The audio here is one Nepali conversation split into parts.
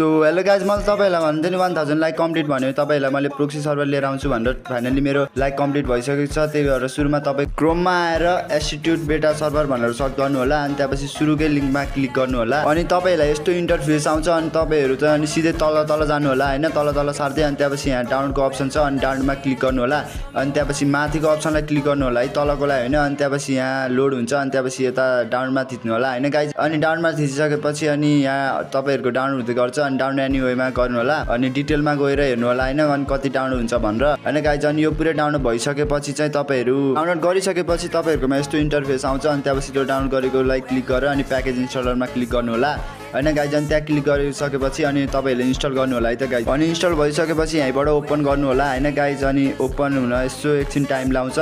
सो हेलो गाइज मैले तपाईँलाई भन्दै नि 1000 लाइक कम्प्लिट भन्यो तपाईँलाई मैले प्रोक्सी सर्भर लिएर आउँछु भनेर फाइनली मेरो लाइक कम्प्लिट भइसकेको छ। त्यही भएर सुरुमा तपाईँ क्रोममा आएर एस्टिट्युट बेटा सर्भर भनेर सर्च गर्नु होला अनि त्यसपछि सुरुकै लिङ्कमा क्लिक गर्नु होला अनि तपाईँलाई यस्तो इन्टरफेस आउँछ अनि तपाईँहरू चाहिँ अनि सिधै तल जानु होला हैन, तल सार्दै अनि त्यसपछि यहाँ डाउनलोडको अप्सन छ अनि डाउनलोडमा क्लिक गर्नु होला अनि त्यसपछि माथिको अप्सनलाई क्लिक गर्नु होला है तलकोलाई हैन अनि त्यसपछि यहाँ लोड हुन्छ अनि त्यसपछि यता डाउनलोडमा थिच्नु होला हैन गाइज। अनि डाउनलोडमा थिचिसकेपछि अनि यहाँ तपाईँहरूको डाउनलोड हुँदै गर्छ अनि डाउनलोड एनीवेमा गर्नु होला अनि डिटेलमा गएर हेर्नु होला हैन अनि कति डाउनलोड हुन्छ भनेर हैन गाइज। अनि यो पुरै डाउनलोड भइसकेपछि चाहिँ तपाईँहरू डाउनलोड गरिसकेपछि तपाईँहरूकोमा यस्तो इन्टरफेस आउँछ अनि त्यसपछि त्यो डाउनलोड गरेकोलाई क्लिक गरेर अनि प्याकेज इन्स्टलरमा क्लिक गर्नु होला हैन गाइज। अनि त्यहाँ क्लिक गरिसकेपछि अनि तपाईँहरूले इन्स्टल गर्नु होला है त गाइज। अनि इन्स्टल भइसकेपछि यहीँबाट ओपन गर्नु होला हैन गाइज। अनि ओपन हुन यसो एकछिन टाइम लाउँछ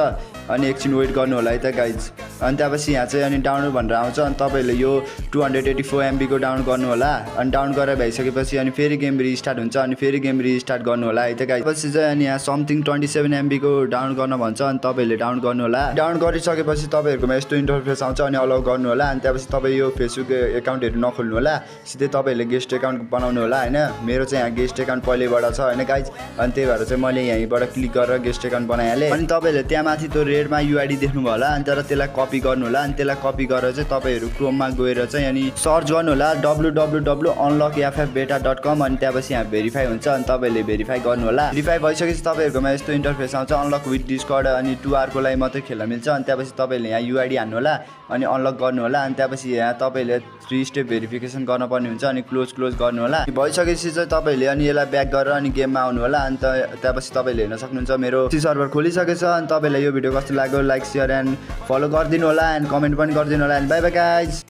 अनि एकछिन वेट गर्नु होला है त गाइज। अनि त्यसपछि यहाँ चाहिँ अनि डाउनलोड भनेर आउँछ अनि तपाईँहरूले यो 284 MB को डाउनलोड गर्नु होला अनि डाउनलोड गरेर भइसकेपछि अनि फेरि गेम रिस्टार्ट हुन्छ अनि फेरि गेम रिस्टार्ट गर्नु होला है त गाइज। पछि चाहिँ अनि यहाँ समथिङ 27 MB को डाउनलोड गर्न भन्छ अनि तपाईँहरूले डाउनलोड गर्नु होला। डाउनलोड गरिसकेपछि तपाईँहरूकोमा यस्तो इन्टरफेस आउँछ अनि अलाउ गर्नु होला अनि त्यसपछि तपाईँ यो फेसबुक एकाउन्टहरू नखोल्नु होला, सिधै तपाईँहरूले गेस्ट एकाउन्ट बनाउनु होला हैन। मेरो चाहिँ यहाँ गेस्ट एकाउन्ट पहिल्यैबाट छ हैन गाइज अनि त्यही भएर चाहिँ मैले यहीँबाट क्लिक गरेर गेस्ट एकाउन्ट बनाइहालेँ। अनि तपाईँहरूले त्यहाँ माथि त्यो रेडमा युआइडी देख्नुभयो होला अनि तर त्यसलाई कपी गर्नु होला अनि त्यसलाई कपी गरेर चाहिँ तपाईँहरू क्रोममा गएर चाहिँ अनि सर्च गर्नु होला www.unlockffbeta.com अनि त्यसपछि यहाँ भेरिफाई हुन्छ अनि तपाईँहरूले भेरिफाई गर्नु होला। भेरिफाई भइसकेपछि तपाईँहरूकोमा यस्तो इन्टरफेस आउँछ अनलक विथ डिस्कर्ड अनि 2 hour को लागि मात्रै खेल्न मिल्छ अनि त्यसपछि तपाईँहरूले यहाँ युआइडी हान्नु होला अनि अनलक गर्नु होला अनि त्यसपछि यहाँ तपाईँहरूले 3 स्टेप भेरिफिकेसन गर्नुपर्ने हुन्छ अनि क्लोज गर्नु होला। भइसकेपछि चाहिँ तपाईँहरूले अनि यसलाई ब्याक गरेर अनि गेममा आउनु होला अनि त्यसपछि तपाईँहरूले हेर्न सक्नुहुन्छ मेरो सर्भर खोलिसकेको छ। अनि तपाईँलाई यो भिडियो कस्तो लाग्यो लाइक सेयर एन्ड फलो गरिदिनु होला एन्ड कमेन्ट पनि गरिदिनु होला एन्ड बाइ बाइ गाइज।